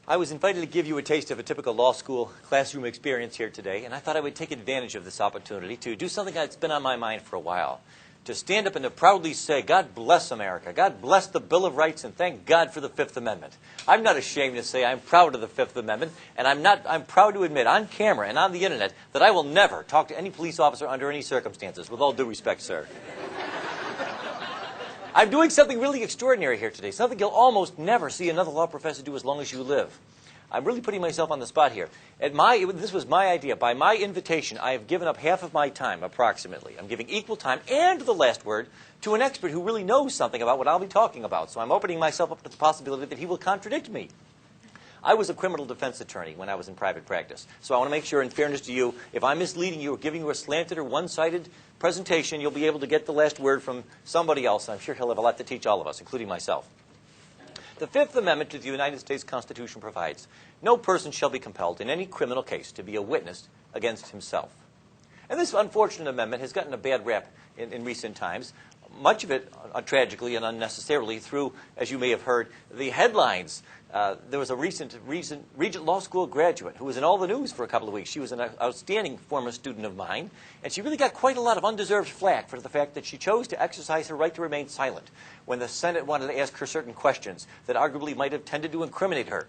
I was invited to give you a taste of a typical law school classroom experience here today, and I thought I would take advantage of this opportunity to do something that's been on my mind for a while. To stand up and to proudly say, God bless America, God bless the Bill of Rights, and thank God for the Fifth Amendment. I'm not ashamed to say I'm proud of the Fifth Amendment, and I'm proud to admit on camera and on the internet that I will never talk to any police officer under any circumstances, with all due respect, sir. I'm doing something really extraordinary here today, something you'll almost never see another law professor do as long as you live. I'm really putting myself on the spot here. This was my idea. By my invitation, I have given up half of my time, approximately. I'm giving equal time and the last word to an expert who really knows something about what I'll be talking about. So I'm opening myself up to the possibility that he will contradict me. I was a criminal defense attorney when I was in private practice. So I want to make sure, in fairness to you, if I'm misleading you or giving you a slanted or one-sided presentation, you'll be able to get the last word from somebody else. I'm sure he'll have a lot to teach all of us, including myself. The Fifth Amendment to the United States Constitution provides, no person shall be compelled in any criminal case to be a witness against himself. And this unfortunate amendment has gotten a bad rap in recent times, much of it tragically and unnecessarily through, as you may have heard, the headlines. There was a recent Regent Law School graduate who was in all the news for a couple of weeks. She was an outstanding former student of mine, and she really got quite a lot of undeserved flack for the fact that she chose to exercise her right to remain silent when the Senate wanted to ask her certain questions that arguably might have tended to incriminate her.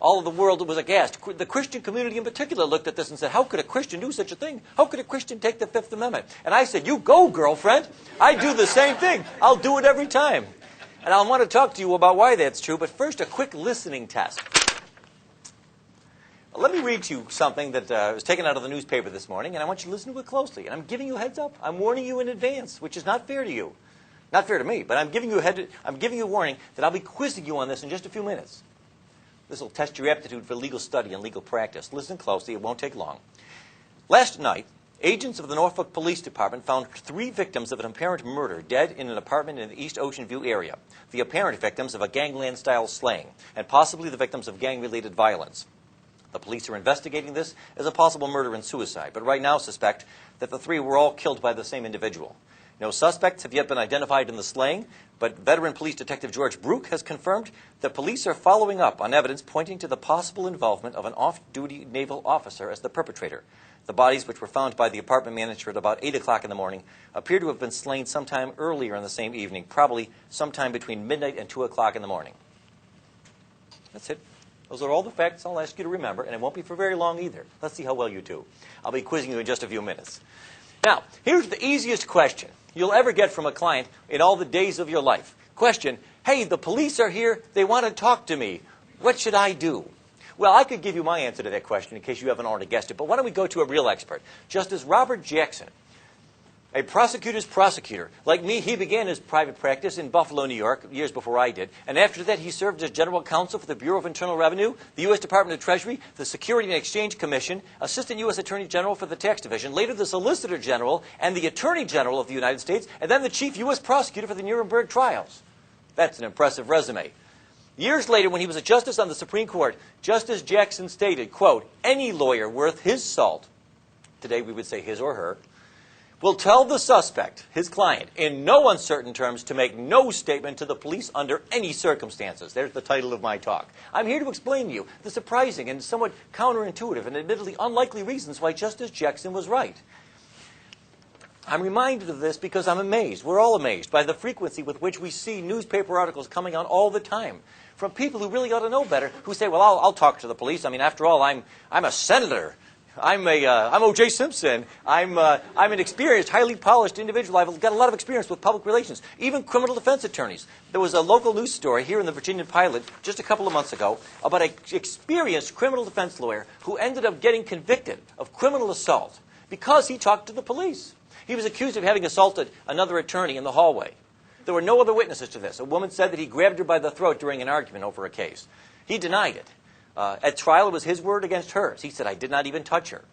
All of the world was aghast. The Christian community in particular looked at this and said, how could a Christian do such a thing? How could a Christian take the Fifth Amendment? And I said, you go, girlfriend. I do the same thing. I'll do it every time. And I want to talk to you about why that's true, but first a quick listening test. Let me read to you something that was taken out of the newspaper this morning, and I want you to listen to it closely. And I'm giving you a heads up. I'm warning you in advance, which is not fair to you. Not fair to me, but I'm giving you a warning that I'll be quizzing you on this in just a few minutes. This will test your aptitude for legal study and legal practice. Listen closely. It won't take long. Last night, agents of the Norfolk Police Department found 3 victims of an apparent murder dead in an apartment in the East Ocean View area. The apparent victims of a gangland-style slaying, and possibly the victims of gang-related violence. The police are investigating this as a possible murder and suicide, but right now suspect that the 3 were all killed by the same individual. No suspects have yet been identified in the slaying, but veteran police detective George Brook has confirmed that police are following up on evidence pointing to the possible involvement of an off-duty naval officer as the perpetrator. The bodies, which were found by the apartment manager at about 8 o'clock in the morning, appear to have been slain sometime earlier in the same evening, probably sometime between midnight and 2 o'clock in the morning. That's it. Those are all the facts I'll ask you to remember, and it won't be for very long either. Let's see how well you do. I'll be quizzing you in just a few minutes. Now, here's the easiest question you'll ever get from a client in all the days of your life. Question, hey, the police are here. They want to talk to me. What should I do? Well, I could give you my answer to that question in case you haven't already guessed it, but why don't we go to a real expert? Justice Robert Jackson, a prosecutor's prosecutor. Like me, he began his private practice in Buffalo, New York, years before I did. And after that, he served as general counsel for the Bureau of Internal Revenue, the U.S. Department of Treasury, the Security and Exchange Commission, assistant U.S. Attorney General for the Tax Division, later the Solicitor General and the Attorney General of the United States, and then the chief U.S. prosecutor for the Nuremberg trials. That's an impressive resume. Years later, when he was a justice on the Supreme Court, Justice Jackson stated, quote, any lawyer worth his salt, today we would say his or her, will tell the suspect, his client, in no uncertain terms to make no statement to the police under any circumstances. There's the title of my talk. I'm here to explain to you the surprising and somewhat counterintuitive and admittedly unlikely reasons why Justice Jackson was right. I'm reminded of this because I'm amazed, we're all amazed, by the frequency with which we see newspaper articles coming out all the time from people who really ought to know better, who say, well, I'll talk to the police. I mean, after all, I'm a senator. I'm O.J. Simpson. I'm an experienced, highly polished individual. I've got a lot of experience with public relations, even criminal defense attorneys. There was a local news story here in the Virginia Pilot just a couple of months ago about an experienced criminal defense lawyer who ended up getting convicted of criminal assault because he talked to the police. He was accused of having assaulted another attorney in the hallway. There were no other witnesses to this. A woman said that he grabbed her by the throat during an argument over a case. He denied it. At trial, it was his word against hers. He said, I did not even touch her.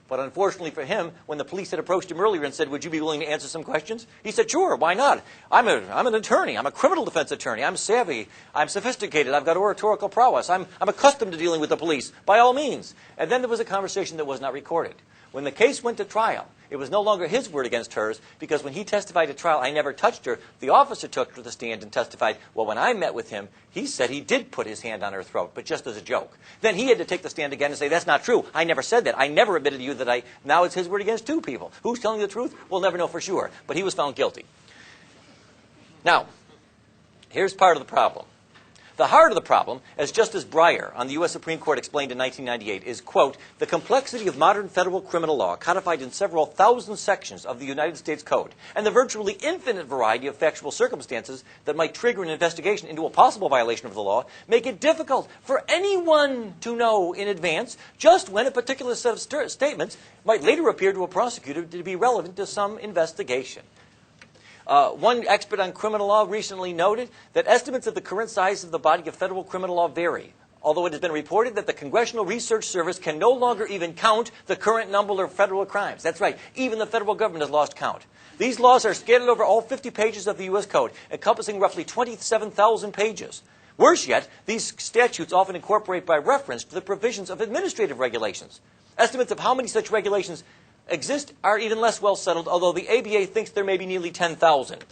But unfortunately for him, when the police had approached him earlier and said, would you be willing to answer some questions? He said, sure, why not? I'm an attorney. I'm a criminal defense attorney. I'm savvy. I'm sophisticated. I've got oratorical prowess. I'm accustomed to dealing with the police, by all means. And then there was a conversation that was not recorded. When the case went to trial, it was no longer his word against hers, because when he testified at trial, I never touched her. The officer took her to the stand and testified, well, when I met with him, he said he did put his hand on her throat, but just as a joke. Then he had to take the stand again and say, that's not true. I never said that. I never admitted to you that I... Now it's his word against two people. Who's telling the truth? We'll never know for sure. But he was found guilty. Now, here's part of the problem. The heart of the problem, as Justice Breyer on the U.S. Supreme Court explained in 1998, is, quote, the complexity of modern federal criminal law codified in several thousand sections of the United States Code and the virtually infinite variety of factual circumstances that might trigger an investigation into a possible violation of the law make it difficult for anyone to know in advance just when a particular set of statements might later appear to a prosecutor to be relevant to some investigation. One expert on criminal law recently noted that estimates of the current size of the body of federal criminal law vary, although it has been reported that the Congressional Research Service can no longer even count the current number of federal crimes. That's right, even the federal government has lost count. These laws are scattered over all 50 pages of the U.S. Code, encompassing roughly 27,000 pages. Worse yet, these statutes often incorporate by reference to the provisions of administrative regulations. Estimates of how many such regulations exist are even less well settled, although the ABA thinks there may be nearly 10,000.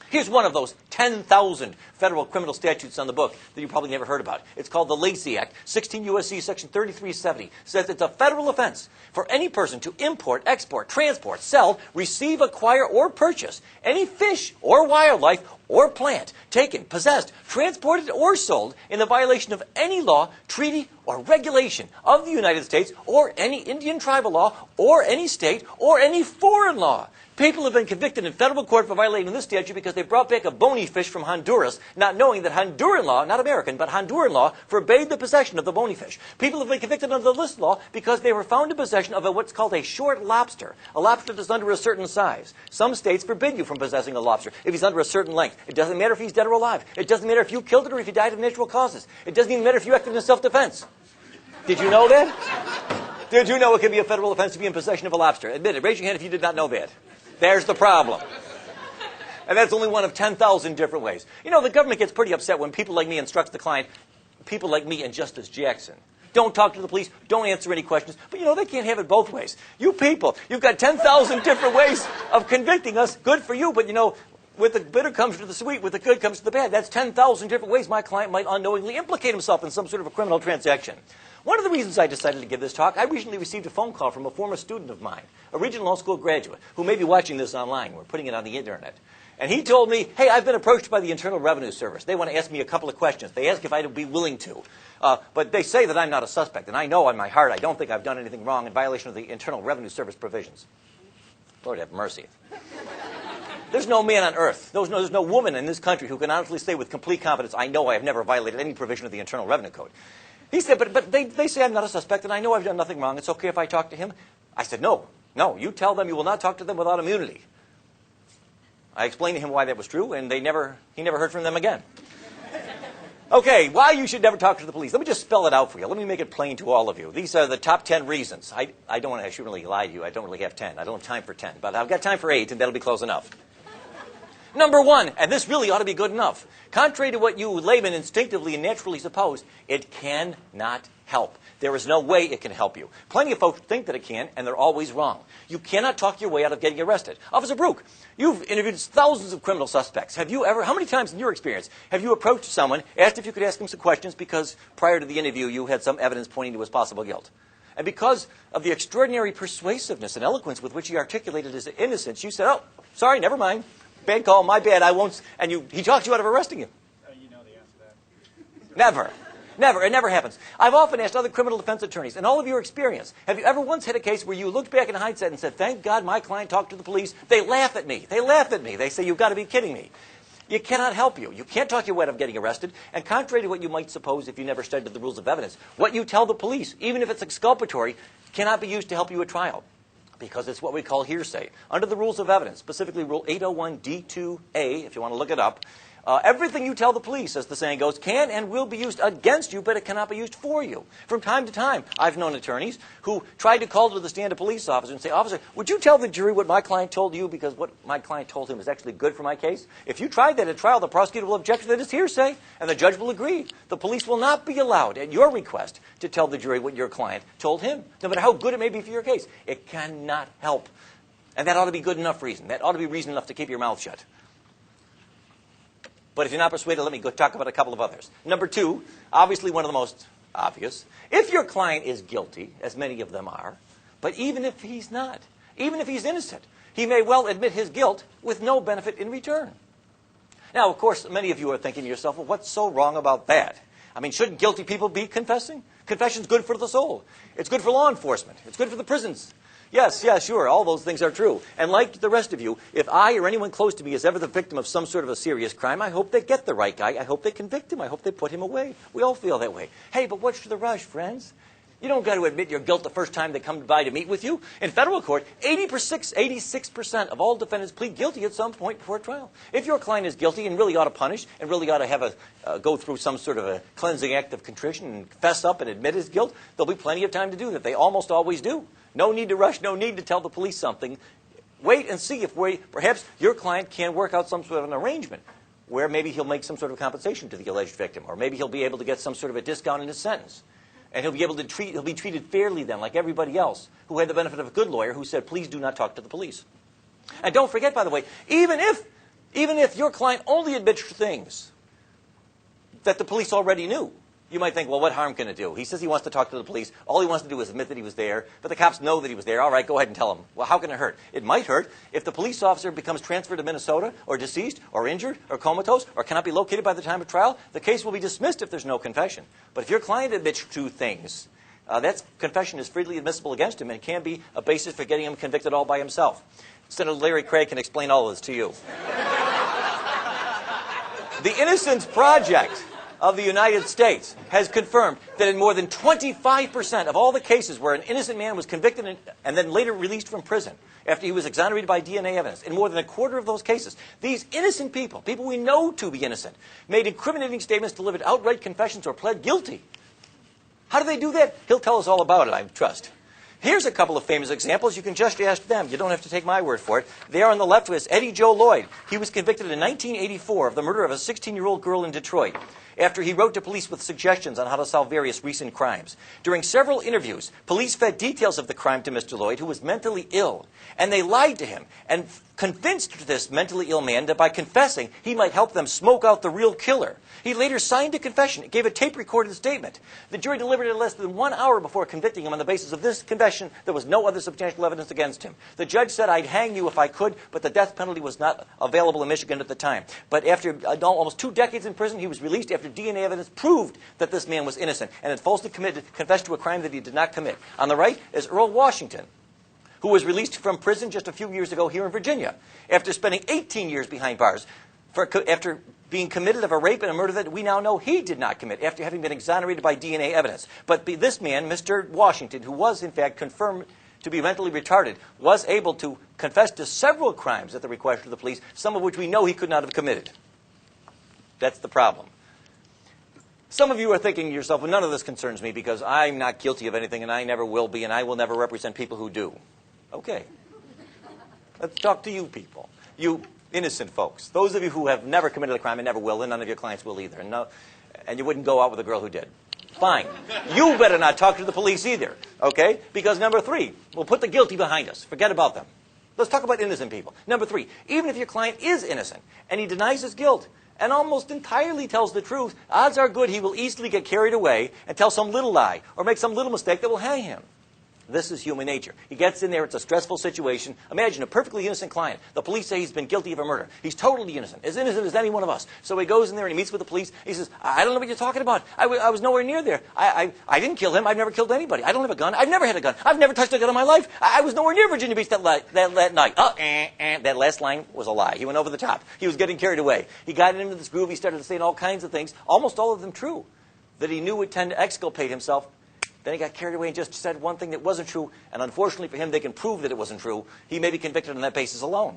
Here's one of those 10,000 federal criminal statutes on the book that you probably never heard about. It's called the Lacey Act. 16 U.S.C. Section 3370 says it's a federal offense for any person to import, export, transport, sell, receive, acquire, or purchase any fish or wildlife or plant taken, possessed, transported, or sold in the violation of any law, treaty, or regulation of the United States or any Indian tribal law or any state or any foreign law. People have been convicted in federal court for violating this statute because they brought back a bony fish from Honduras, not knowing that Honduran law, not American, but Honduran law, forbade the possession of the bony fish. People have been convicted under this law because they were found in possession of what's called a short lobster, a lobster that's under a certain size. Some states forbid you from possessing a lobster if he's under a certain length. It doesn't matter if he's dead or alive. It doesn't matter if you killed it or if he died of natural causes. It doesn't even matter if you acted in self-defense. Did you know that? Did you know it can be a federal offense to be in possession of a lobster? Admit it. Raise your hand if you did not know that. There's the problem. And that's only one of 10,000 different ways. You know, the government gets pretty upset when people like me instructs the client, people like me and Justice Jackson, don't talk to the police, don't answer any questions. But you know, they can't have it both ways. You people, you've got 10,000 different ways of convicting us. Good for you, but you know, with the bitter comes to the sweet, with the good comes to the bad. That's 10,000 different ways my client might unknowingly implicate himself in some sort of a criminal transaction. One of the reasons I decided to give this talk, I recently received a phone call from a former student of mine, a Regent Law School graduate, who may be watching this online. We're putting it on the internet. And he told me, hey, I've been approached by the Internal Revenue Service. They want to ask me a couple of questions. They ask if I'd be willing to. But they say that I'm not a suspect. And I know in my heart I don't think I've done anything wrong in violation of the Internal Revenue Service provisions. Lord have mercy. There's no man on earth, there's no woman in this country who can honestly say with complete confidence, I know I have never violated any provision of the Internal Revenue Code. He said, but they say I'm not a suspect and I know I've done nothing wrong. It's okay if I talk to him? I said, no, you tell them you will not talk to them without immunity. I explained to him why that was true, and he never heard from them again. Okay, why you should never talk to the police. Let me just spell it out for you. Let me make it plain to all of you. These are the top 10 reasons. I shouldn't really lie to you. I don't really have 10. I don't have time for 10. But I've got time for 8, and that'll be close enough. Number 1, and this really ought to be good enough. Contrary to what you laymen instinctively and naturally suppose, it cannot help. There is no way it can help you. Plenty of folks think that it can, and they're always wrong. You cannot talk your way out of getting arrested. Officer Brook, you've interviewed thousands of criminal suspects. Have you ever, how many times in your experience, have you approached someone, asked if you could ask him some questions because prior to the interview you had some evidence pointing to his possible guilt? And because of the extraordinary persuasiveness and eloquence with which he articulated his innocence, you said, oh, sorry, never mind. Bad call, my bad, I won't. And he talked you out of arresting him. You know the answer to that. Never. Never. It never happens. I've often asked other criminal defense attorneys, in all of your experience, have you ever once had a case where you looked back in hindsight and said, thank God my client talked to the police. They laugh at me. They laugh at me. They say, you've got to be kidding me. You cannot help you. You can't talk your way out of getting arrested. And contrary to what you might suppose if you never studied the rules of evidence, what you tell the police, even if it's exculpatory, cannot be used to help you at trial. Because it's what we call hearsay. Under the rules of evidence, specifically Rule 801 D2A, if you want to look it up, Everything you tell the police, as the saying goes, can and will be used against you, but it cannot be used for you. From time to time, I've known attorneys who tried to call to the stand a police officer and say, "Officer, would you tell the jury what my client told you because what my client told him is actually good for my case?" If you tried that at trial, the prosecutor will object that it's hearsay, and the judge will agree. The police will not be allowed, at your request, to tell the jury what your client told him, no matter how good it may be for your case. It cannot help. And that ought to be good enough reason. That ought to be reason enough to keep your mouth shut. But if you're not persuaded, let me go talk about a couple of others. Number two, obviously one of the most obvious. If your client is guilty, as many of them are, but even if he's not, even if he's innocent, he may well admit his guilt with no benefit in return. Now, of course, many of you are thinking to yourself, well, what's so wrong about that? I mean, shouldn't guilty people be confessing? Confession's good for the soul. It's good for law enforcement. It's good for the prisons. Yes, sure, all those things are true. And like the rest of you, if I or anyone close to me is ever the victim of some sort of a serious crime, I hope they get the right guy. I hope they convict him. I hope they put him away. We all feel that way. Hey, but what's the rush, friends? You don't got to admit your guilt the first time they come by to meet with you. In federal court, 86% of all defendants plead guilty at some point before trial. If your client is guilty and really ought to punish and really ought to have go through some sort of a cleansing act of contrition and fess up and admit his guilt, there'll be plenty of time to do that. They almost always do. No need to rush, no need to tell the police something. Wait and see if perhaps your client can work out some sort of an arrangement where maybe he'll make some sort of compensation to the alleged victim, or maybe he'll be able to get some sort of a discount in his sentence. And he'll be treated fairly then, like everybody else who had the benefit of a good lawyer who said, please do not talk to the police. And don't forget, by the way, even if your client only admits things that the police already knew, you might think, well, what harm can it do? He says he wants to talk to the police. All he wants to do is admit that he was there, but the cops know that he was there. All right, go ahead and tell him. Well, how can it hurt? It might hurt if the police officer becomes transferred to Minnesota, or deceased, or injured, or comatose, or cannot be located by the time of trial. The case will be dismissed if there's no confession. But if your client admits to things, that confession is freely admissible against him, and can be a basis for getting him convicted all by himself. Senator Larry Craig can explain all of this to you. The Innocence Project of the United States has confirmed that in more than 25% of all the cases where an innocent man was convicted and then later released from prison after he was exonerated by DNA evidence, in more than a quarter of those cases, these innocent people we know to be innocent, made incriminating statements, delivered outright confessions, or pled guilty. How do they do that? He'll tell us all about it, I trust. Here's a couple of famous examples. You can just ask them. You don't have to take my word for it. There on the left was Eddie Joe Lloyd. He was convicted in 1984 of the murder of a 16-year-old girl in Detroit after he wrote to police with suggestions on how to solve various recent crimes. During several interviews, police fed details of the crime to Mr. Lloyd, who was mentally ill, and they lied to him and convinced this mentally ill man that by confessing, he might help them smoke out the real killer. He later signed a confession, gave a tape-recorded statement. The jury delivered it less than 1 hour before convicting him on the basis of this confession. There was no other substantial evidence against him. The judge said, I'd hang you if I could, but the death penalty was not available in Michigan at the time. But after almost 2 decades in prison, he was released after DNA evidence proved that this man was innocent and had falsely confessed to a crime that he did not commit. On the right is Earl Washington, who was released from prison just a few years ago here in Virginia after spending 18 years behind bars after being committed of a rape and a murder that we now know he did not commit after having been exonerated by DNA evidence. But this man, Mr. Washington, who was in fact confirmed to be mentally retarded, was able to confess to several crimes at the request of the police, some of which we know he could not have committed. That's the problem. Some of you are thinking to yourself, well, none of this concerns me because I'm not guilty of anything and I never will be and I will never represent people who do. Okay. Let's talk to you people. You innocent folks. Those of you who have never committed a crime and never will, and none of your clients will either. And you wouldn't go out with a girl who did. Fine. You better not talk to the police either. Okay? Because number 3, we'll put the guilty behind us. Forget about them. Let's talk about innocent people. Number 3, even if your client is innocent and he denies his guilt and almost entirely tells the truth, odds are good he will easily get carried away and tell some little lie or make some little mistake that will hang him. This is human nature. He gets in there. It's a stressful situation. Imagine a perfectly innocent client. The police say he's been guilty of a murder. He's totally innocent as any one of us. So he goes in there and he meets with the police. He says, I don't know what you're talking about. I was nowhere near there. I didn't kill him. I've never killed anybody. I don't have a gun. I've never had a gun. I've never touched a gun in my life. I was nowhere near Virginia Beach that night. That last line was a lie. He went over the top. He was getting carried away. He got into this groove. He started saying all kinds of things, almost all of them true, that he knew would tend to exculpate himself. Then he got carried away and just said one thing that wasn't true, and unfortunately for him, they can prove that it wasn't true. He may be convicted on that basis alone.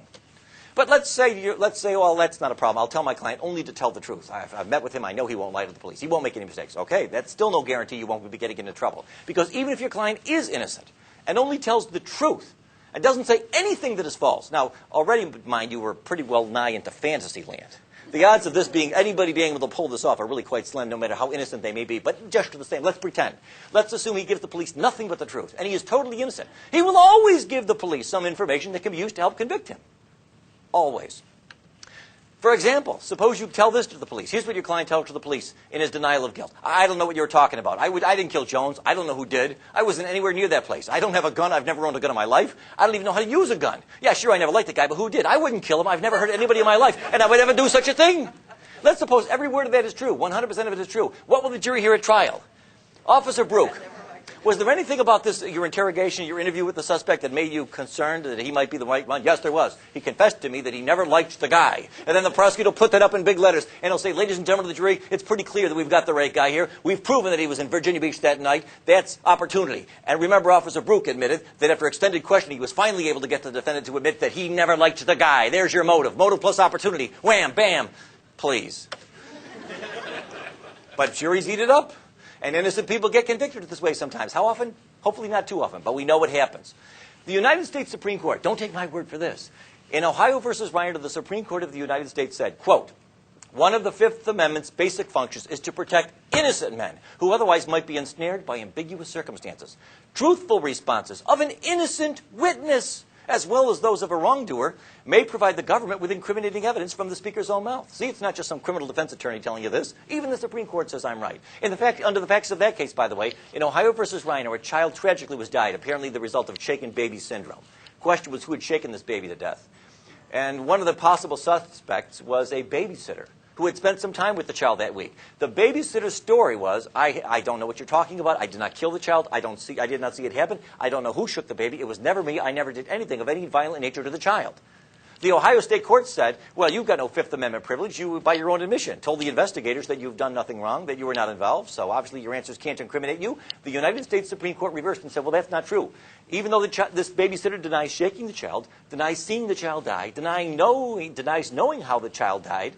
But let's say, well, that's not a problem. I'll tell my client only to tell the truth. I've met with him. I know he won't lie to the police. He won't make any mistakes. Okay, that's still no guarantee you won't be getting into trouble. Because even if your client is innocent and only tells the truth and doesn't say anything that is false. Now, already, mind you, we're pretty well nigh into fantasy land. The odds of this being, anybody being able to pull this off are really quite slim, no matter how innocent they may be. But just the same, let's pretend. Let's assume he gives the police nothing but the truth, and he is totally innocent. He will always give the police some information that can be used to help convict him. Always. For example, suppose you tell this to the police. Here's what your client tells to the police in his denial of guilt. I don't know what you were talking about. I didn't kill Jones. I don't know who did. I wasn't anywhere near that place. I don't have a gun. I've never owned a gun in my life. I don't even know how to use a gun. Yeah, sure, I never liked the guy, but who did? I wouldn't kill him. I've never hurt anybody in my life, and I would never do such a thing. Let's suppose every word of that is true. 100% of it is true. What will the jury hear at trial? Officer Brooke, was there anything about this, your interrogation, your interview with the suspect that made you concerned that he might be the right one? Yes, there was. He confessed to me that he never liked the guy. And then the prosecutor will put that up in big letters, and he'll say, ladies and gentlemen of the jury, it's pretty clear that we've got the right guy here. We've proven that he was in Virginia Beach that night. That's opportunity. And remember, Officer Brooke admitted that after extended questioning, he was finally able to get the defendant to admit that he never liked the guy. There's your motive. Motive plus opportunity. Wham, bam. Please. But juries eat it up. And innocent people get convicted this way sometimes. How often? Hopefully not too often, but we know what happens. The United States Supreme Court, don't take my word for this. In Ohio versus Reiner, the Supreme Court of the United States said, quote, one of the Fifth Amendment's basic functions is to protect innocent men who otherwise might be ensnared by ambiguous circumstances. Truthful responses of an innocent witness, as well as those of a wrongdoer, may provide the government with incriminating evidence from the speaker's own mouth. See, it's not just some criminal defense attorney telling you this. Even the Supreme Court says I'm right. Under the facts of that case, by the way, in Ohio versus Reiner, a child tragically was died, apparently the result of shaken baby syndrome. Question was who had shaken this baby to death. And one of the possible suspects was a babysitter who had spent some time with the child that week. The babysitter's story was, I don't know what you're talking about. I did not kill the child. I did not see it happen. I don't know who shook the baby. It was never me. I never did anything of any violent nature to the child. The Ohio State Court said, well, you've got no Fifth Amendment privilege. You, by your own admission, told the investigators that you've done nothing wrong, that you were not involved, so obviously your answers can't incriminate you. The United States Supreme Court reversed and said, well, that's not true. Even though this babysitter denies shaking the child, denies seeing the child die, denies knowing how the child died,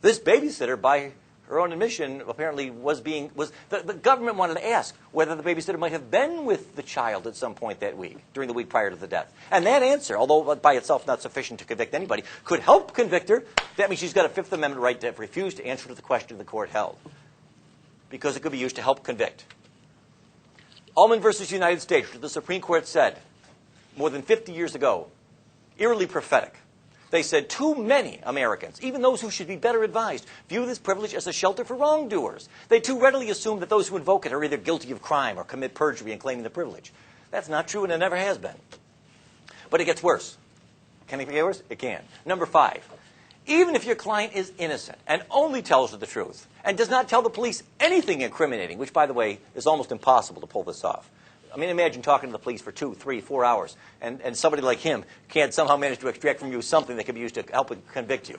this babysitter, by her own admission, apparently the government wanted to ask whether the babysitter might have been with the child at some point that week, during the week prior to the death. And that answer, although by itself not sufficient to convict anybody, could help convict her. That means she's got a Fifth Amendment right to refuse to answer to the question the court held, because it could be used to help convict. Ullman versus United States, the Supreme Court said, more than 50 years ago, eerily prophetic. They said too many Americans, even those who should be better advised, view this privilege as a shelter for wrongdoers. They too readily assume that those who invoke it are either guilty of crime or commit perjury in claiming the privilege. That's not true, and it never has been. But it gets worse. Can it get worse? It can. Number 5. Even if your client is innocent and only tells the truth and does not tell the police anything incriminating, which, by the way, is almost impossible to pull this off. I mean, imagine talking to the police for 2, 3, 4 hours, and somebody like him can't somehow manage to extract from you something that could be used to help convict you.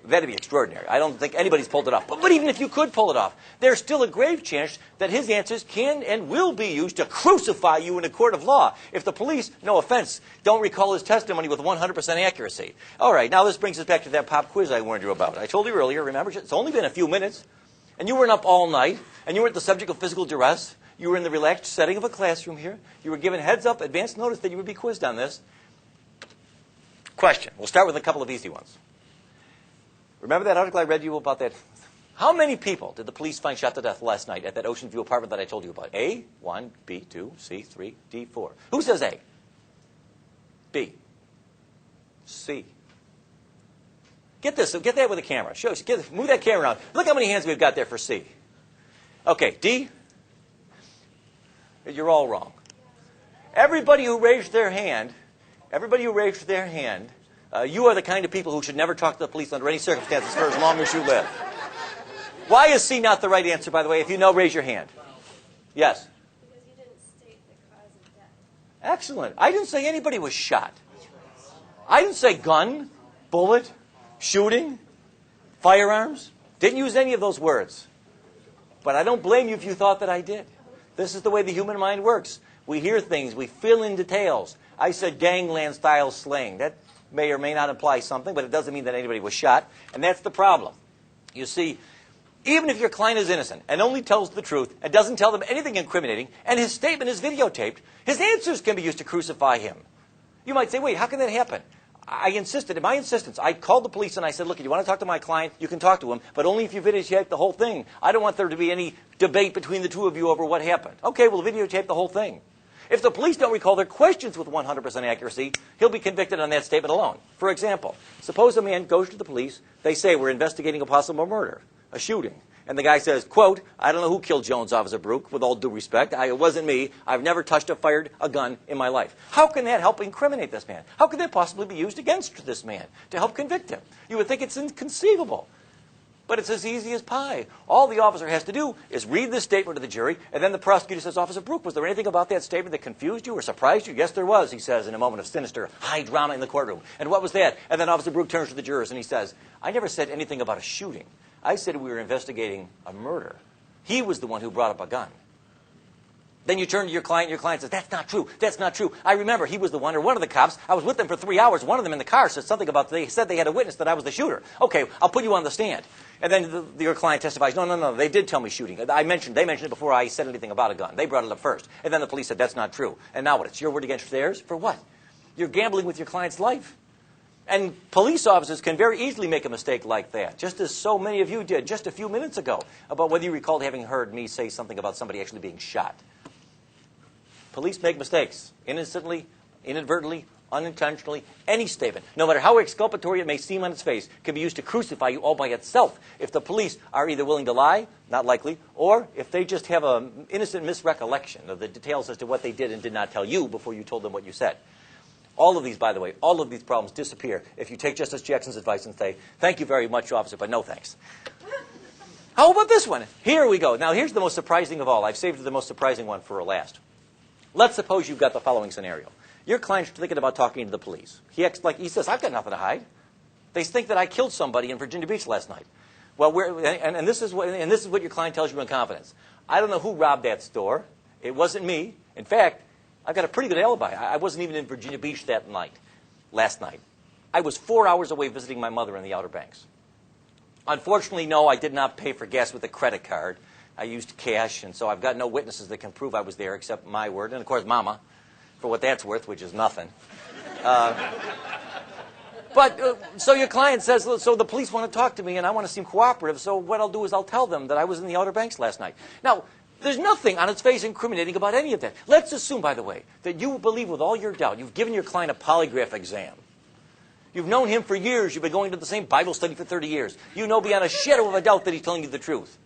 That'd be extraordinary. I don't think anybody's pulled it off. But even if you could pull it off, there's still a grave chance that his answers can and will be used to crucify you in a court of law if the police, no offense, don't recall his testimony with 100% accuracy. All right, now this brings us back to that pop quiz I warned you about. I told you earlier, remember, it's only been a few minutes, and you weren't up all night, and you weren't the subject of physical duress. You were in the relaxed setting of a classroom here. You were given heads up, advance notice that you would be quizzed on this. Question. We'll start with a couple of easy ones. Remember that article I read you about that? How many people did the police find shot to death last night at that Ocean View apartment that I told you about? A, 1, B, 2, C, 3, D, 4. Who says A? B. C. Get this. Get that with a camera. Move that camera around. Look how many hands we've got there for C. Okay, D. You're all wrong. Everybody who raised their hand, you are the kind of people who should never talk to the police under any circumstances for as long as you live. Why is C not the right answer, by the way? If you know, raise your hand. Yes? Because you didn't state the cause of death. Excellent. I didn't say anybody was shot. I didn't say gun, bullet, shooting, firearms. Didn't use any of those words. But I don't blame you if you thought that I did. This is the way the human mind works. We hear things. We fill in details. I said gangland-style slang. That may or may not imply something, but it doesn't mean that anybody was shot. And that's the problem. You see, even if your client is innocent and only tells the truth and doesn't tell them anything incriminating, and his statement is videotaped, his answers can be used to crucify him. You might say, wait, how can that happen? I insisted, at my insistence, I called the police and I said, look, if you want to talk to my client, you can talk to him, but only if you videotape the whole thing. I don't want there to be any debate between the two of you over what happened. Okay, we'll videotape the whole thing. If the police don't recall their questions with 100% accuracy, he'll be convicted on that statement alone. For example, suppose a man goes to the police, they say, we're investigating a possible murder, a shooting. And the guy says, quote, I don't know who killed Jones, Officer Brook, with all due respect. It wasn't me. I've never touched or fired a gun in my life. How can that help incriminate this man? How could that possibly be used against this man to help convict him? You would think it's inconceivable. But it's as easy as pie. All the officer has to do is read this statement to the jury, and then the prosecutor says, Officer Brook, was there anything about that statement that confused you or surprised you? Yes, there was, he says, in a moment of sinister, high drama in the courtroom. And what was that? And then Officer Brook turns to the jurors and he says, I never said anything about a shooting. I said we were investigating a murder. He was the one who brought up a gun. Then you turn to your client, and your client says, that's not true, that's not true. I remember he was the one, or one of the cops. I was with them for 3 hours. One of them in the car said something about, they said they had a witness that I was the shooter. Okay, I'll put you on the stand. And then your client testifies, no, they did tell me shooting. They mentioned it before I said anything about a gun. They brought it up first. And then the police said, that's not true. And now what? It's your word against theirs? For what? You're gambling with your client's life. And police officers can very easily make a mistake like that, just as so many of you did just a few minutes ago, about whether you recalled having heard me say something about somebody actually being shot. Police make mistakes, innocently, inadvertently, unintentionally. Any statement, no matter how exculpatory it may seem on its face, can be used to crucify you all by itself if the police are either willing to lie, not likely, or if they just have an innocent misrecollection of the details as to what they did and did not tell you before you told them what you said. All of these, by the way, all of these problems disappear if you take Justice Jackson's advice and say, thank you very much, officer, but no thanks. How about this one? Here we go. Now, here's the most surprising of all. I've saved the most surprising one for last. Let's suppose you've got the following scenario. Your client's thinking about talking to the police. He says, I've got nothing to hide. They think that I killed somebody in Virginia Beach last night. Well, this is what your client tells you in confidence. I don't know who robbed that store. It wasn't me. In fact, I've got a pretty good alibi. I wasn't even in Virginia Beach last night. I was 4 hours away visiting my mother in the Outer Banks. Unfortunately, no, I did not pay for gas with a credit card. I used cash, and so I've got no witnesses that can prove I was there except my word, and of course, Mama, for what that's worth, which is nothing. So your client says, so the police want to talk to me, and I want to seem cooperative, so what I'll do is I'll tell them that I was in the Outer Banks last night. Now, there's nothing on its face incriminating about any of that. Let's assume, by the way, that you believe with all your doubt. You've given your client a polygraph exam. You've known him for years. You've been going to the same Bible study for 30 years. You know beyond a shadow of a doubt that he's telling you the truth.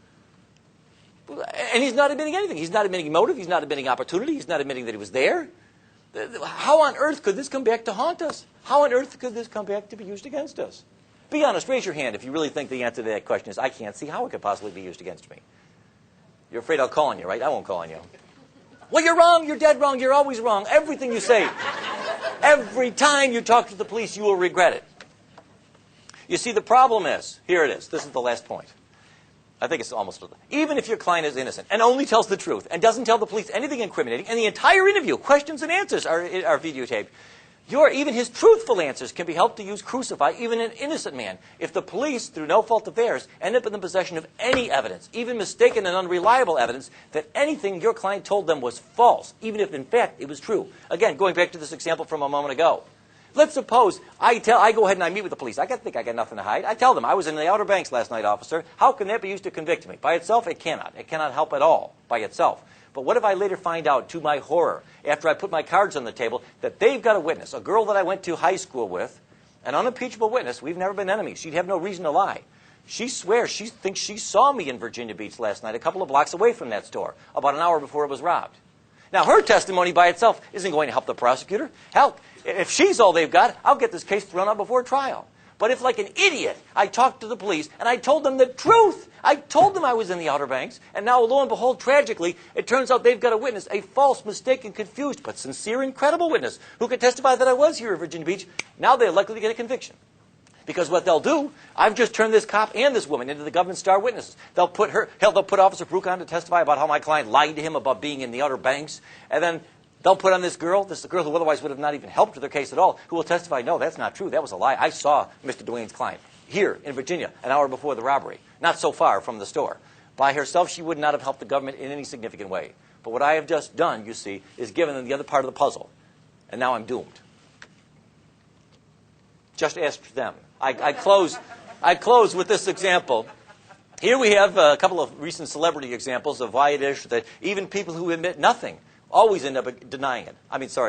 And he's not admitting anything. He's not admitting motive. He's not admitting opportunity. He's not admitting that he was there. How on earth could this come back to haunt us? How on earth could this come back to be used against us? Be honest. Raise your hand if you really think the answer to that question is, I can't see how it could possibly be used against me. You're afraid I'll call on you, right? I won't call on you. Well, you're wrong. You're dead wrong. You're always wrong. Everything you say, every time you talk to the police, you will regret it. You see, the problem is, here it is. This is the last point. I think it's almost, even if your client is innocent and only tells the truth and doesn't tell the police anything incriminating, and the entire interview, questions and answers are videotaped, even his truthful answers can be helped to use crucify even an innocent man if the police, through no fault of theirs, end up in the possession of any evidence, even mistaken and unreliable evidence, that anything your client told them was false, even if in fact it was true. Again, going back to this example from a moment ago. Let's suppose I go ahead and I meet with the police. I think I got nothing to hide. I tell them I was in the Outer Banks last night, officer. How can that be used to convict me? By itself, it cannot. It cannot help at all by itself. But what if I later find out, to my horror, after I put my cards on the table, that they've got a witness, a girl that I went to high school with, an unimpeachable witness. We've never been enemies. She'd have no reason to lie. She swears she thinks she saw me in Virginia Beach last night, a couple of blocks away from that store, about an hour before it was robbed. Now, her testimony by itself isn't going to help the prosecutor. Hell, if she's all they've got, I'll get this case thrown out before trial. But if, like an idiot, I talked to the police and I told them the truth, I told them I was in the Outer Banks, and now, lo and behold, tragically, it turns out they've got a witness, a false, mistaken, confused, but sincere and credible witness who could testify that I was here at Virginia Beach. Now they're likely to get a conviction. Because what they'll do, I've just turned this cop and this woman into the government star witnesses. They'll put Officer Brook on to testify about how my client lied to him about being in the Outer Banks, and then They'll put on this girl who otherwise would have not even helped their case at all, who will testify, no, that's not true. That was a lie. I saw Mr. Dwayne's client here in Virginia an hour before the robbery, not so far from the store. By herself, she would not have helped the government in any significant way. But what I have just done, you see, is given them the other part of the puzzle. And now I'm doomed. Just ask them. I close with this example. Here we have a couple of recent celebrity examples of why it is that even people who admit nothing always end up denying it.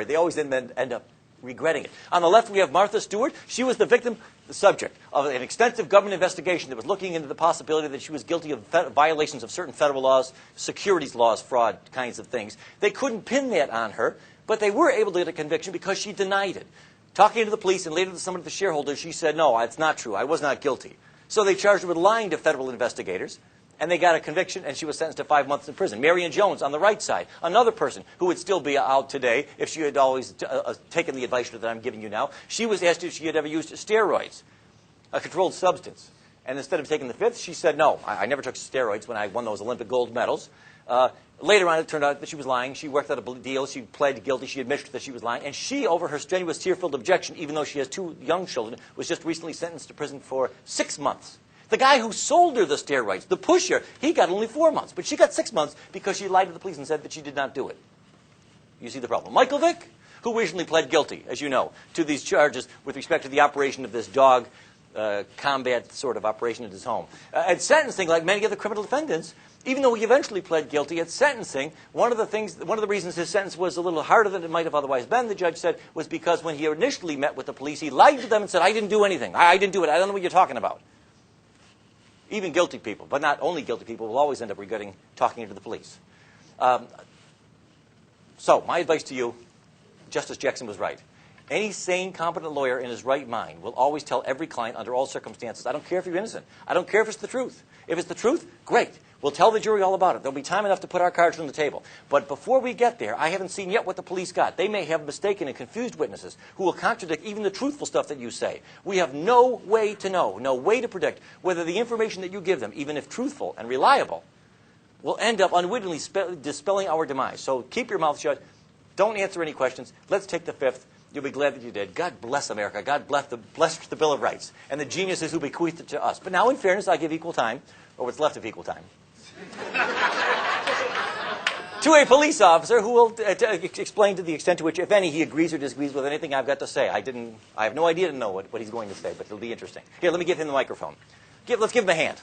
They always end up regretting it. On the left, we have Martha Stewart. She was the victim, the subject of an extensive government investigation that was looking into the possibility that she was guilty of violations of certain federal laws, securities laws, fraud kinds of things. They couldn't pin that on her, but they were able to get a conviction because she denied it. Talking to the police and later to some of the shareholders, she said, no, it's not true. I was not guilty. So they charged her with lying to federal investigators, and they got a conviction, and she was sentenced to 5 months in prison. Marion Jones, on the right side, another person who would still be out today if she had always taken the advice that I'm giving you now. She was asked if she had ever used steroids, a controlled substance. And instead of taking the fifth, she said, no, I never took steroids when I won those Olympic gold medals. Later on, it turned out that she was lying. She worked out a deal. She pled guilty. She admitted that she was lying. And she, over her strenuous, tear-filled objection, even though she has 2 young children, was just recently sentenced to prison for 6 months. The guy who sold her the steroids, the pusher, he got only 4 months. But she got 6 months because she lied to the police and said that she did not do it. You see the problem. Michael Vick, who recently pled guilty, as you know, to these charges with respect to the operation of this dog combat sort of operation at his home. At sentencing, like many other criminal defendants, even though he eventually pled guilty at sentencing, one of the reasons his sentence was a little harder than it might have otherwise been, the judge said, was because when he initially met with the police, he lied to them and said, I didn't do anything. I didn't do it. I don't know what you're talking about. Even guilty people, but not only guilty people, will always end up regretting talking to the police. So my advice to you, Justice Jackson was right. Any sane, competent lawyer in his right mind will always tell every client under all circumstances, I don't care if you're innocent. I don't care if it's the truth. If it's the truth, great. We'll tell the jury all about it. There'll be time enough to put our cards on the table. But before we get there, I haven't seen yet what the police got. They may have mistaken and confused witnesses who will contradict even the truthful stuff that you say. We have no way to know, no way to predict whether the information that you give them, even if truthful and reliable, will end up unwittingly dispelling our demise. So keep your mouth shut. Don't answer any questions. Let's take the fifth. You'll be glad that you did. God bless America. God bless the Bill of Rights and the geniuses who bequeathed it to us. But now, in fairness, I give equal time, or what's left of equal time, to a police officer who will explain to the extent to which, if any, he agrees or disagrees with anything I've got to say. I have no idea to know what he's going to say, but it'll be interesting. Here, let me give him the microphone. Let's give him a hand.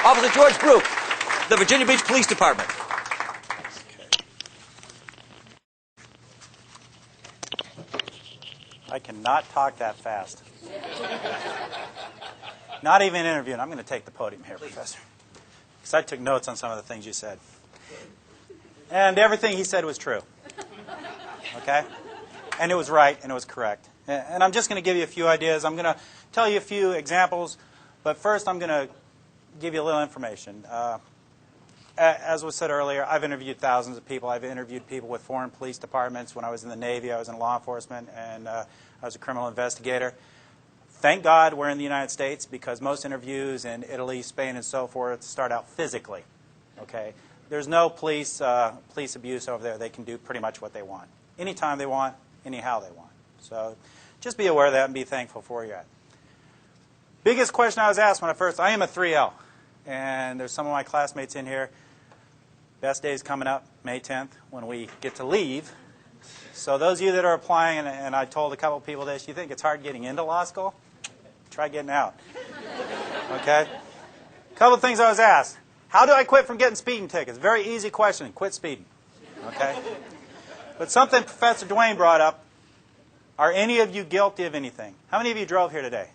Officer George Brook, the Virginia Beach Police Department. I cannot talk that fast. Not even interviewing. I'm going to take the podium here, Professor. Because I took notes on some of the things you said. And everything he said was true. Okay? And it was right, and it was correct. And I'm just going to give you a few ideas. I'm going to tell you a few examples. But first, I'm going to give you a little information. As was said earlier, I've interviewed thousands of people. I've interviewed people with foreign police departments. When I was in the Navy, I was in law enforcement, and I was a criminal investigator. Thank God we're in the United States, because most interviews in Italy, Spain, and so forth start out physically. Okay? There's no police abuse over there. They can do pretty much what they want. Anytime they want, anyhow they want. So just be aware of that and be thankful for where you're at. Biggest question I was asked when I am a 3L. And there's some of my classmates in here. Best day's coming up, May 10th, when we get to leave. So those of you that are applying, and I told a couple of people this, you think it's hard getting into law school? Try getting out. Okay? A couple of things I was asked. How do I quit from getting speeding tickets? Very easy question. Quit speeding. Okay? But something Professor Dwayne brought up. Are any of you guilty of anything? How many of you drove here today?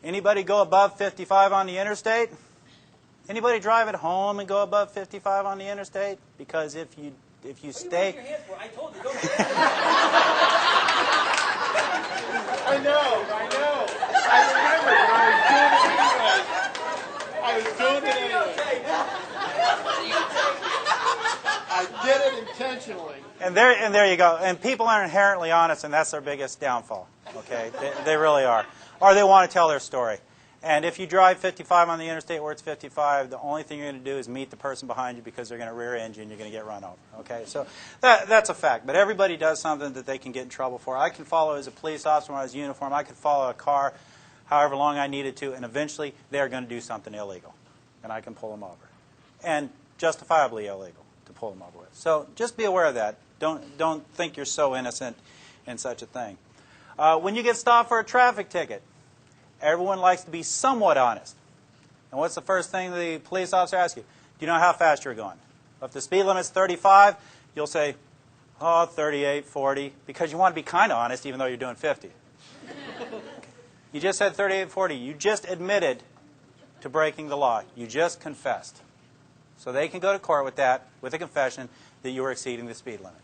Anybody go above 55 on the interstate? Anybody drive at home and go above 55 on the interstate? Because if you stay... I told you, don't I know. I remember, but I was doing it anyway. I did it intentionally. And there you go. And people are inherently honest, and that's their biggest downfall. Okay, they really are. Or they want to tell their story. And if you drive 55 on the interstate where it's 55, the only thing you're going to do is meet the person behind you because they're going to rear end you and you're going to get run over. Okay, so that's a fact. But everybody does something that they can get in trouble for. I can follow as a police officer when I was in uniform. I could follow a car however long I needed to, and eventually they're going to do something illegal, and I can pull them over, and justifiably illegal to pull them over with. So just be aware of that. Don't think you're so innocent in such a thing. When you get stopped for a traffic ticket, everyone likes to be somewhat honest. And what's the first thing the police officer asks you? Do you know how fast you're going? If the speed limit's 35, you'll say, oh, 38, 40, because you want to be kind of honest even though you're doing 50. You just said 38, 40. You just admitted to breaking the law. You just confessed. So they can go to court with that, with a confession that you were exceeding the speed limit.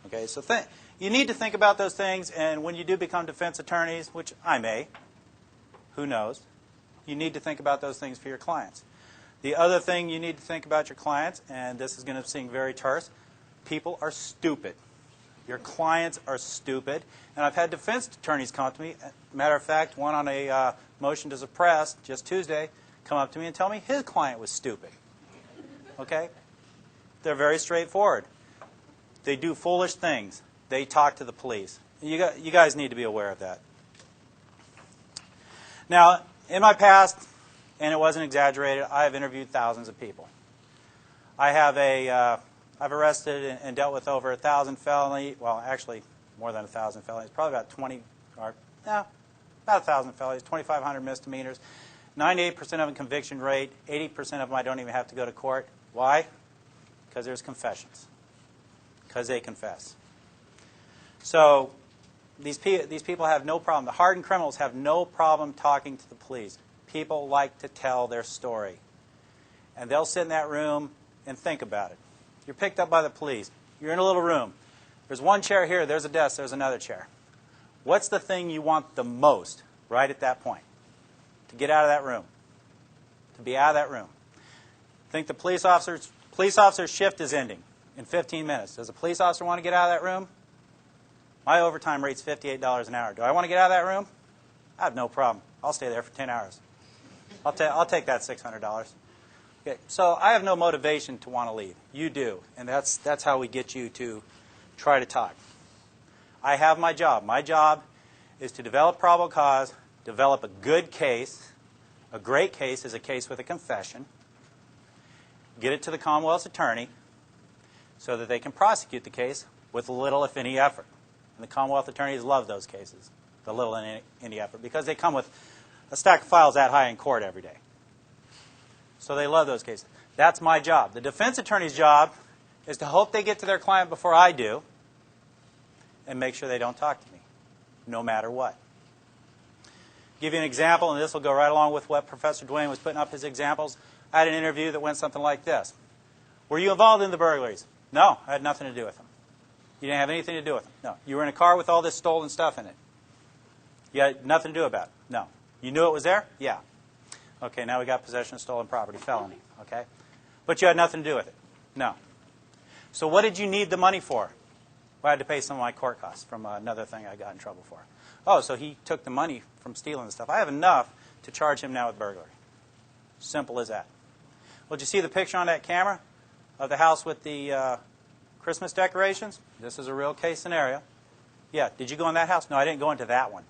Okay, so you need to think about those things, and when you do become defense attorneys, which I may, who knows, you need to think about those things for your clients. The other thing you need to think about your clients, and this is going to seem very terse, people are stupid. Your clients are stupid. And I've had defense attorneys come up to me. Matter of fact, one on a motion to suppress just Tuesday come up to me and tell me his client was stupid. Okay? They're very straightforward. They do foolish things. They talk to the police. You guys need to be aware of that. Now, in my past, and it wasn't exaggerated, I have interviewed thousands of people. I've arrested and dealt with over 1,000 felonies. Well, actually, more than 1,000 felonies. Probably about 20, or no, about 1,000 felonies, 2,500 misdemeanors. 98% of them conviction rate. 80% of them I don't even have to go to court. Why? Because there's confessions. Because they confess. So these people have no problem. The hardened criminals have no problem talking to the police. People like to tell their story. And they'll sit in that room and think about it. You're picked up by the police. You're in a little room. There's one chair here. There's a desk. There's another chair. What's the thing you want the most right at that point? To get out of that room. To be out of that room. Think the police officer's shift is ending in 15 minutes. Does a police officer want to get out of that room? My overtime rate's $58 an hour. Do I want to get out of that room? I have no problem. I'll stay there for 10 hours. I'll take that $600. Okay, so I have no motivation to want to leave. You do, and that's how we get you to try to talk. I have my job. My job is to develop probable cause, develop a good case. A great case is a case with a confession. Get it to the Commonwealth's attorney so that they can prosecute the case with little, if any, effort. And the Commonwealth attorneys love those cases, the little and any effort, because they come with a stack of files that high in court every day. So they love those cases. That's my job. The defense attorney's job is to hope they get to their client before I do and make sure they don't talk to me, no matter what. Give you an example, and this will go right along with what Professor Dwayne was putting up his examples. I had an interview that went something like this. Were you involved in the burglaries? No, I had nothing to do with them. You didn't have anything to do with them? No. You were in a car with all this stolen stuff in it? You had nothing to do about it? No. You knew it was there? Yeah. Okay, now we got possession of stolen property, felony. Okay? But you had nothing to do with it? No. So what did you need the money for? Well, I had to pay some of my court costs from another thing I got in trouble for. Oh, so he took the money from stealing the stuff. I have enough to charge him now with burglary. Simple as that. Well, did you see the picture on that camera of the house with the Christmas decorations? This is a real case scenario. Yeah, did you go in that house? No, I didn't go into that one.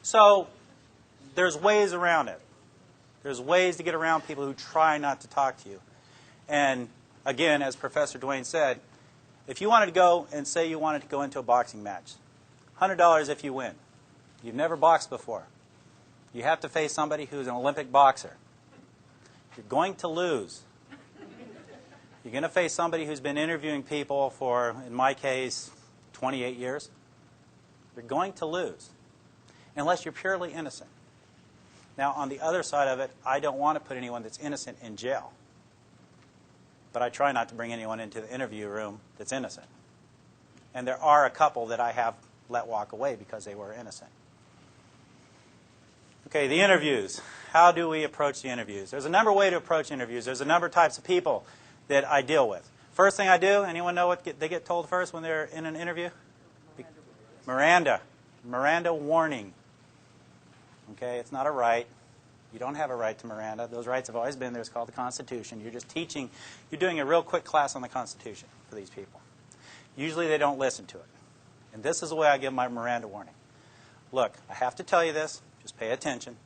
So there's ways around it. There's ways to get around people who try not to talk to you. And again, as Professor Dwayne said, if you wanted to go and say you wanted to go into a boxing match, $100 if you win. You've never boxed before. You have to face somebody who's an Olympic boxer. You're going to lose. You're going to face somebody who's been interviewing people for, in my case, 28 years. You're going to lose, unless you're purely innocent. Now, on the other side of it, I don't want to put anyone that's innocent in jail. But I try not to bring anyone into the interview room that's innocent. And there are a couple that I have let walk away because they were innocent. Okay, the interviews. How do we approach the interviews? There's a number of ways to approach interviews. There's a number of types of people that I deal with. First thing I do, anyone know what they get told first when they're in an interview? Miranda. Miranda warning. Okay, it's not a right. You don't have a right to Miranda. Those rights have always been there. It's called the Constitution. You're just teaching, you're doing a real quick class on the Constitution for these people. Usually they don't listen to it. And this is the way I give my Miranda warning. Look, I have to tell you this. Just pay attention.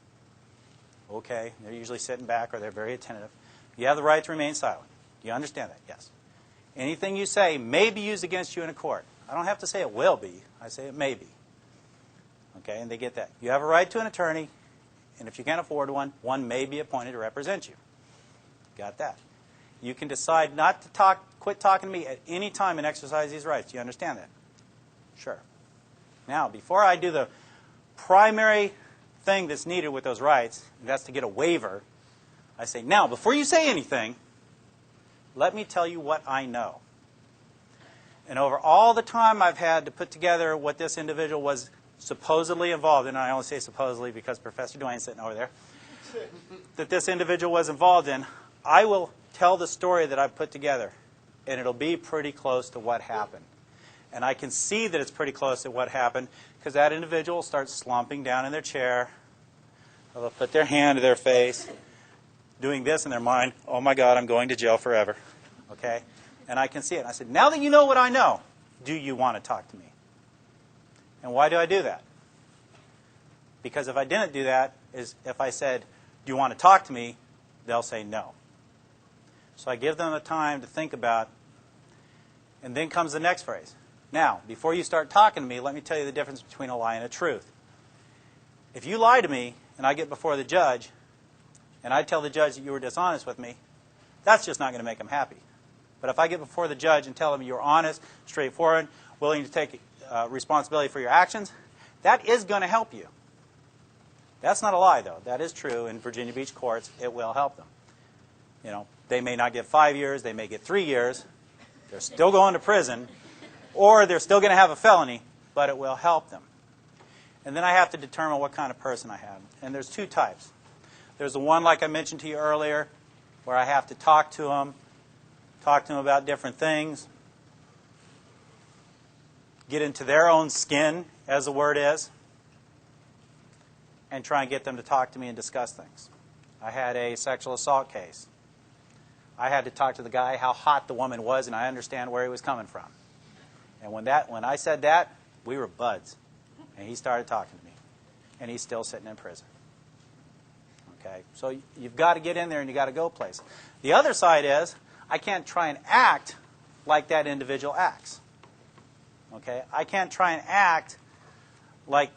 Okay, they're usually sitting back or they're very attentive. You have the right to remain silent. Do you understand that? Yes. Anything you say may be used against you in a court. I don't have to say it will be. I say it may be. Okay, and they get that. You have a right to an attorney, and if you can't afford one, one may be appointed to represent you. Got that. You can decide not to quit talking to me at any time and exercise these rights. Do you understand that? Sure. Now, before I do the primary thing that's needed with those rights, and that's to get a waiver, I say, now, before you say anything, let me tell you what I know. And over all the time I've had to put together what this individual was supposedly involved in, and I only say supposedly because Professor Duane's sitting over there, that this individual was involved in, I will tell the story that I've put together, and it'll be pretty close to what happened. And I can see that it's pretty close to what happened because that individual starts slumping down in their chair. They'll put their hand to their face, doing this in their mind, oh my God, I'm going to jail forever. Okay? And I can see it. And I said, now that you know what I know, do you want to talk to me? And why do I do that? Because if I didn't do that, is if I said, do you want to talk to me, they'll say no. So I give them the time to think about, and then comes the next phrase. Now, before you start talking to me, let me tell you the difference between a lie and a truth. If you lie to me, and I get before the judge, and I tell the judge that you were dishonest with me, that's just not going to make him happy. But if I get before the judge and tell him you're honest, straightforward, willing to take responsibility for your actions, that is going to help you. That's not a lie, though. That is true in Virginia Beach courts. It will help them. You know, they may not get 5 years. They may get 3 years. They're still going to prison, or they're still going to have a felony, but it will help them. And then I have to determine what kind of person I have. And there's two types. There's the one, like I mentioned to you earlier, where I have to talk to them about different things, get into their own skin, as the word is, and try and get them to talk to me and discuss things. I had a sexual assault case. I had to talk to the guy how hot the woman was, and I understand where he was coming from. And when I said that, we were buds. And he started talking to me. And he's still sitting in prison. Okay? So you've got to get in there and you've got to go places. The other side is, I can't try and act like that individual acts. Okay? I can't try and act like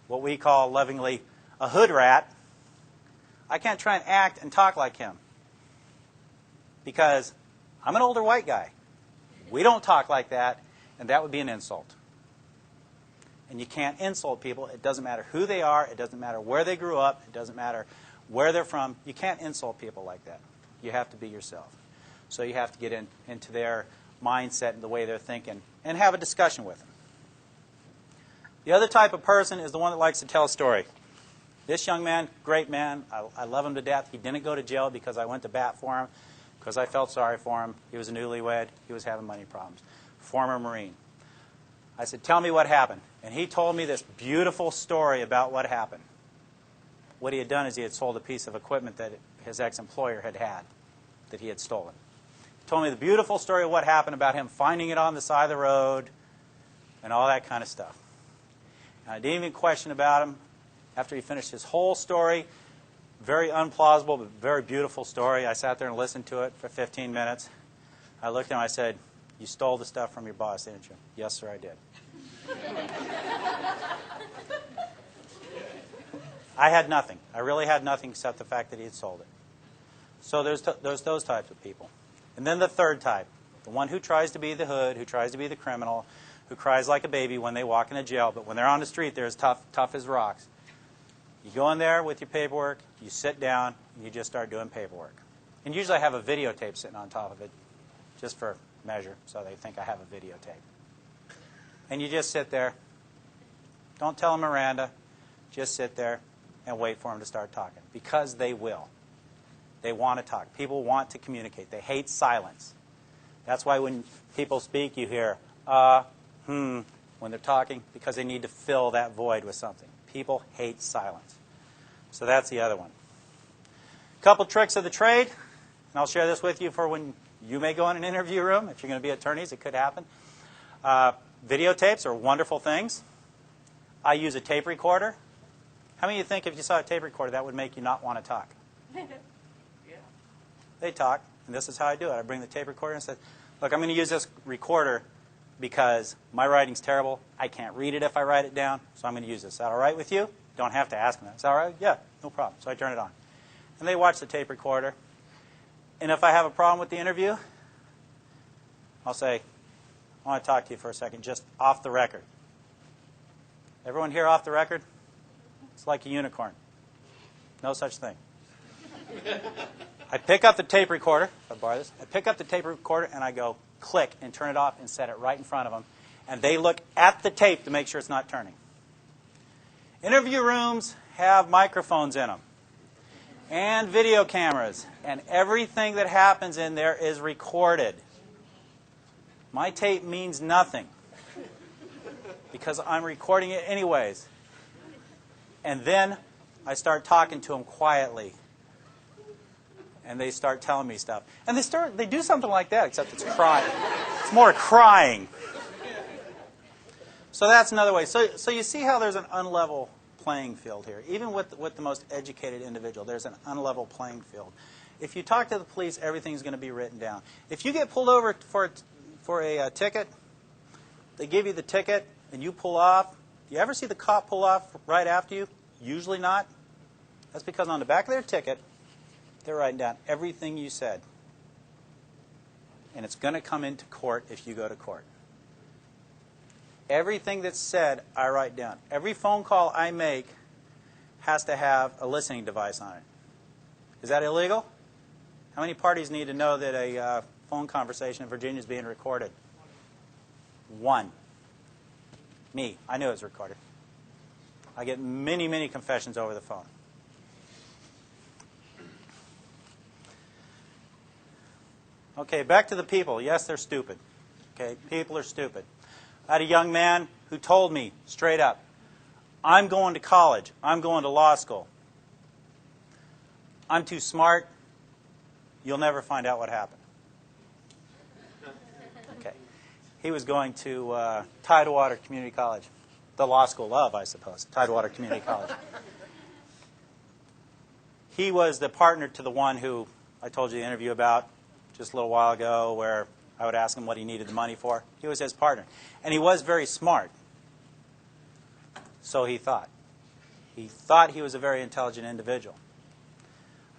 what we call lovingly a hood rat. I can't try and act and talk like him. Because I'm an older white guy. We don't talk like that, and that would be an insult. And you can't insult people. It doesn't matter who they are. It doesn't matter where they grew up. It doesn't matter where they're from. You can't insult people like that. You have to be yourself. So you have to get into their mindset and the way they're thinking and have a discussion with them. The other type of person is the one that likes to tell a story. This young man, great man. I love him to death. He didn't go to jail because I went to bat for him, because I felt sorry for him. He was a newlywed. He was having money problems. Former Marine. I said, tell me what happened. And he told me this beautiful story about what happened. What he had done is he had sold a piece of equipment that his ex-employer had that he had stolen. He told me the beautiful story of what happened about him finding it on the side of the road and all that kind of stuff. And I didn't even question about him. After he finished his whole story, very unplausible but very beautiful story, I sat there and listened to it for 15 minutes. I looked at him and I said, you stole the stuff from your boss, didn't you? Yes, sir, I did. I had nothing. I really had nothing except the fact that he had sold it. So there's those types of people. And then the third type, the one who tries to be the hood, who tries to be the criminal, who cries like a baby when they walk into jail, but when they're on the street, they're as tough as rocks. You go in there with your paperwork, you sit down, and you just start doing paperwork. And usually I have a videotape sitting on top of it, just for measure, so they think I have a videotape. And you just sit there. Don't tell them Miranda. Just sit there and wait for them to start talking, because they will. They want to talk. People want to communicate. They hate silence. That's why when people speak, you hear, when when they're talking because they need to fill that void with something. People hate silence. So that's the other one. Couple tricks of the trade, and I'll share this with you for when you may go in an interview room. If you're going to be attorneys, it could happen. Videotapes are wonderful things. I use a tape recorder. How many of you think if you saw a tape recorder that would make you not want to talk? They talk, and this is how I do it. I bring the tape recorder and say, look, I'm going to use this recorder because my writing's terrible. I can't read it if I write it down, so I'm going to use this. Is that all right with you? Don't have to ask them that. Is that all right? Yeah, no problem. So I turn it on. And they watch the tape recorder. And if I have a problem with the interview, I'll say, I want to talk to you for a second, just off the record. Everyone here off the record? It's like a unicorn. No such thing. I pick up the tape recorder. If I borrow this, I pick up the tape recorder and I go click and turn it off and set it right in front of them. And they look at the tape to make sure it's not turning. Interview rooms have microphones in them and video cameras. And everything that happens in there is recorded. My tape means nothing because I'm recording it anyways. And then I start talking to them quietly. And they start telling me stuff. And they do something like that, except it's crying. It's more crying. So that's another way. So you see how there's an unlevel playing field here. Even with the most educated individual, there's an unlevel playing field. If you talk to the police, everything's going to be written down. If you get pulled over for a ticket, they give you the ticket, and you pull off. Do you ever see the cop pull off right after you? Usually not. That's because on the back of their ticket, they're writing down everything you said. And it's going to come into court if you go to court. Everything that's said, I write down. Every phone call I make has to have a listening device on it. Is that illegal? How many parties need to know that a phone conversation in Virginia is being recorded? One. Me. I knew it was recorded. I get many, many confessions over the phone. Okay, back to the people. Yes, they're stupid. Okay, people are stupid. I had a young man who told me straight up, I'm going to college. I'm going to law school. I'm too smart. You'll never find out what happened. Okay. He was going to Tidewater Community College. The law school of, I suppose, Tidewater Community College. He was the partner to the one who I told you the interview about just a little while ago where I would ask him what he needed the money for. He was his partner. And he was very smart. So he thought. He thought he was a very intelligent individual.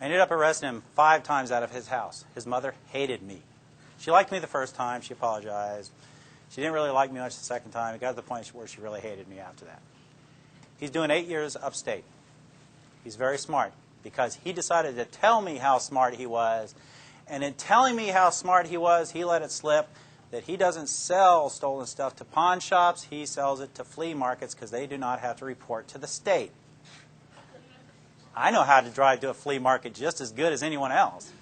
I ended up arresting him 5 times out of his house. His mother hated me. She liked me the first time. She apologized. She didn't really like me much the second time. It got to the point where she really hated me after that. He's doing 8 years upstate. He's very smart because he decided to tell me how smart he was. And in telling me how smart he was, he let it slip that he doesn't sell stolen stuff to pawn shops. He sells it to flea markets because they do not have to report to the state. I know how to drive to a flea market just as good as anyone else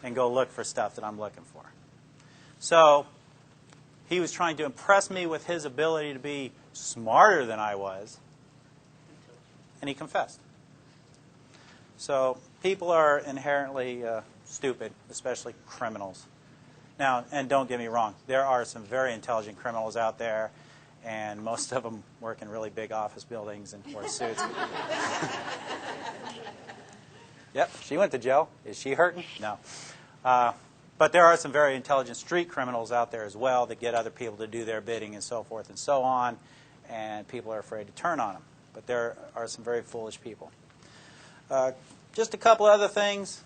and go look for stuff that I'm looking for. So he was trying to impress me with his ability to be smarter than I was, and he confessed. So people are inherently stupid, especially criminals. Now, and don't get me wrong, there are some very intelligent criminals out there, and most of them work in really big office buildings and wear suits. Yep, she went to jail. Is she hurting? No. But there are some very intelligent street criminals out there as well that get other people to do their bidding and so forth and so on, and people are afraid to turn on them. But there are some very foolish people. Just a couple other things.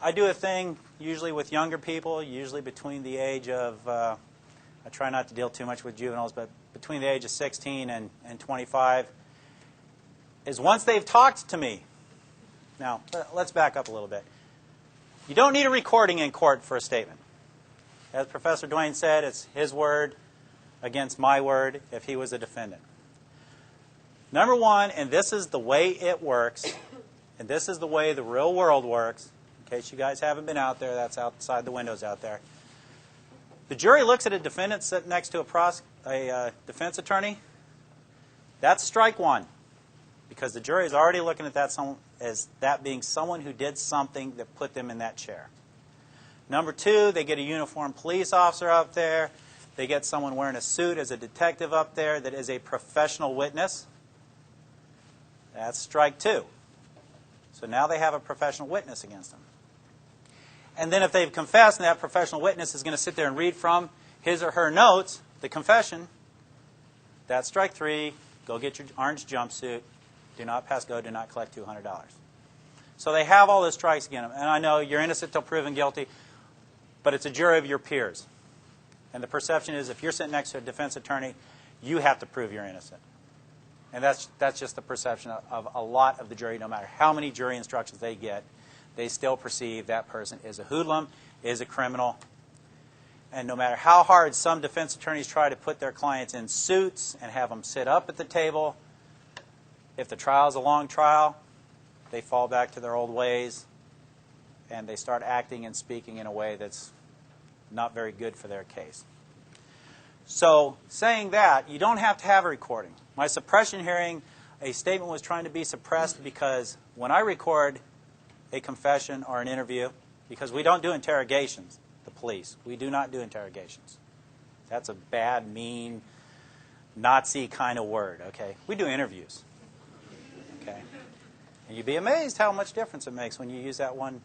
I do a thing usually with younger people, usually between the age of, I try not to deal too much with juveniles, but between the age of 16 and 25, is once they've talked to me. Now, let's back up a little bit. You don't need a recording in court for a statement. As Professor Duane said, it's his word against my word if he was a defendant. Number one, and this is the way it works, and this is the way the real world works, in case you guys haven't been out there, that's outside the windows out there. The jury looks at a defendant sitting next to a defense attorney, that's strike one, because the jury is already looking at that as that being someone who did something that put them in that chair. Number two, they get a uniformed police officer up there. They get someone wearing a suit as a detective up there that is a professional witness. That's strike two. So now they have a professional witness against them. And then if they've confessed and that professional witness is going to sit there and read from his or her notes, the confession, that's strike three. Go get your orange jumpsuit. Do not pass go. Do not collect $200. So they have all those strikes against them. And I know you're innocent till proven guilty, but it's a jury of your peers. And the perception is if you're sitting next to a defense attorney, you have to prove you're innocent. And that's just the perception of a lot of the jury. No matter how many jury instructions they get, they still perceive that person is a hoodlum, is a criminal. And no matter how hard some defense attorneys try to put their clients in suits and have them sit up at the table, if the trial is a long trial, they fall back to their old ways and they start acting and speaking in a way that's not very good for their case. So saying that, you don't have to have a recording. My suppression hearing, a statement was trying to be suppressed because when I record a confession or an interview, because we don't do interrogations, the police. We do not do interrogations. That's a bad, mean, Nazi kind of word, okay? We do interviews, okay? And you'd be amazed how much difference it makes when you use that one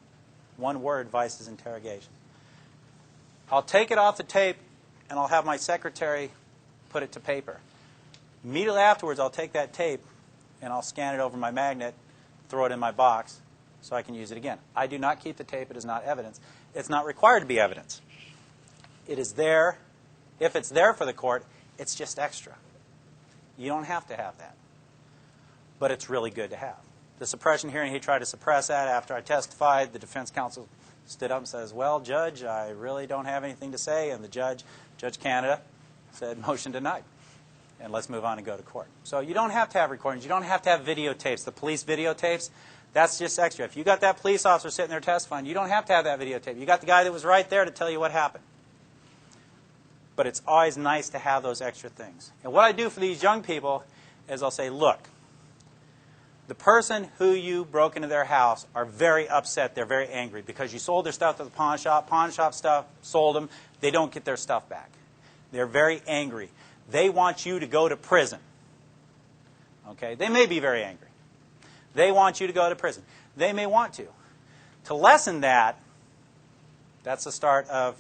word versus interrogation. I'll take it off the tape and I'll have my secretary put it to paper. Immediately afterwards, I'll take that tape and I'll scan it over my magnet, throw it in my box so I can use it again. I do not keep the tape. It is not evidence. It's not required to be evidence. It is there. If it's there for the court, it's just extra. You don't have to have that. But it's really good to have. The suppression hearing, he tried to suppress that. After I testified, the defense counsel stood up and says, well, Judge, I really don't have anything to say. And the Judge Canada, said, motion denied. And let's move on and go to court. So you don't have to have recordings. You don't have to have videotapes. The police videotapes, that's just extra. If you got that police officer sitting there testifying, you don't have to have that videotape. You got the guy that was right there to tell you what happened. But it's always nice to have those extra things. And what I do for these young people is I'll say, look, the person who you broke into their house are very upset. They're very angry because you sold their stuff to the pawn shop. Pawn shop stuff, sold them. They don't get their stuff back. They're very angry. They want you to go to prison. Okay? They may be very angry. They want you to go to prison. They may want to. To lessen that, that's the start of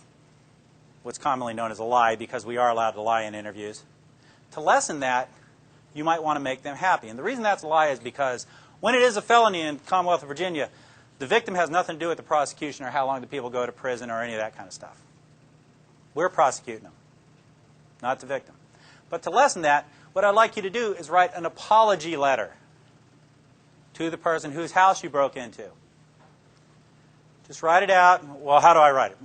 what's commonly known as a lie, because we are allowed to lie in interviews. To lessen that, you might want to make them happy. And the reason that's a lie is because when it is a felony in the Commonwealth of Virginia, the victim has nothing to do with the prosecution or how long the people go to prison or any of that kind of stuff. We're prosecuting them, not the victim. But to lessen that, what I'd like you to do is write an apology letter to the person whose house you broke into. Just write it out. Well, how do I write it?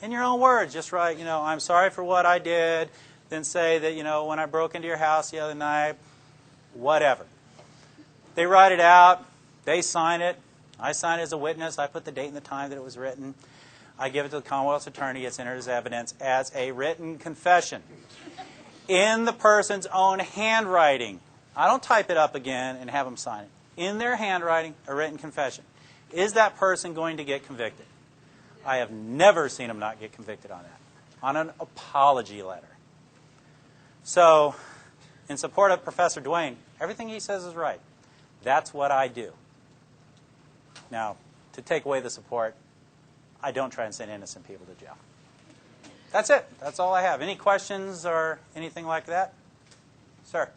In your own words. Just write, I'm sorry for what I did. Then say that, when I broke into your house the other night, whatever. They write it out. They sign it. I sign it as a witness. I put the date and the time that it was written. I give it to the Commonwealth's attorney. It's entered as evidence as a written confession in the person's own handwriting. I don't type it up again and have them sign it. In their handwriting, a written confession. Is that person going to get convicted? I have never seen them not get convicted on that. On an apology letter. So, in support of Professor Duane, everything he says is right. That's what I do. Now, to take away the support, I don't try and send innocent people to jail. That's it. That's all I have. Any questions or anything like that? Sir?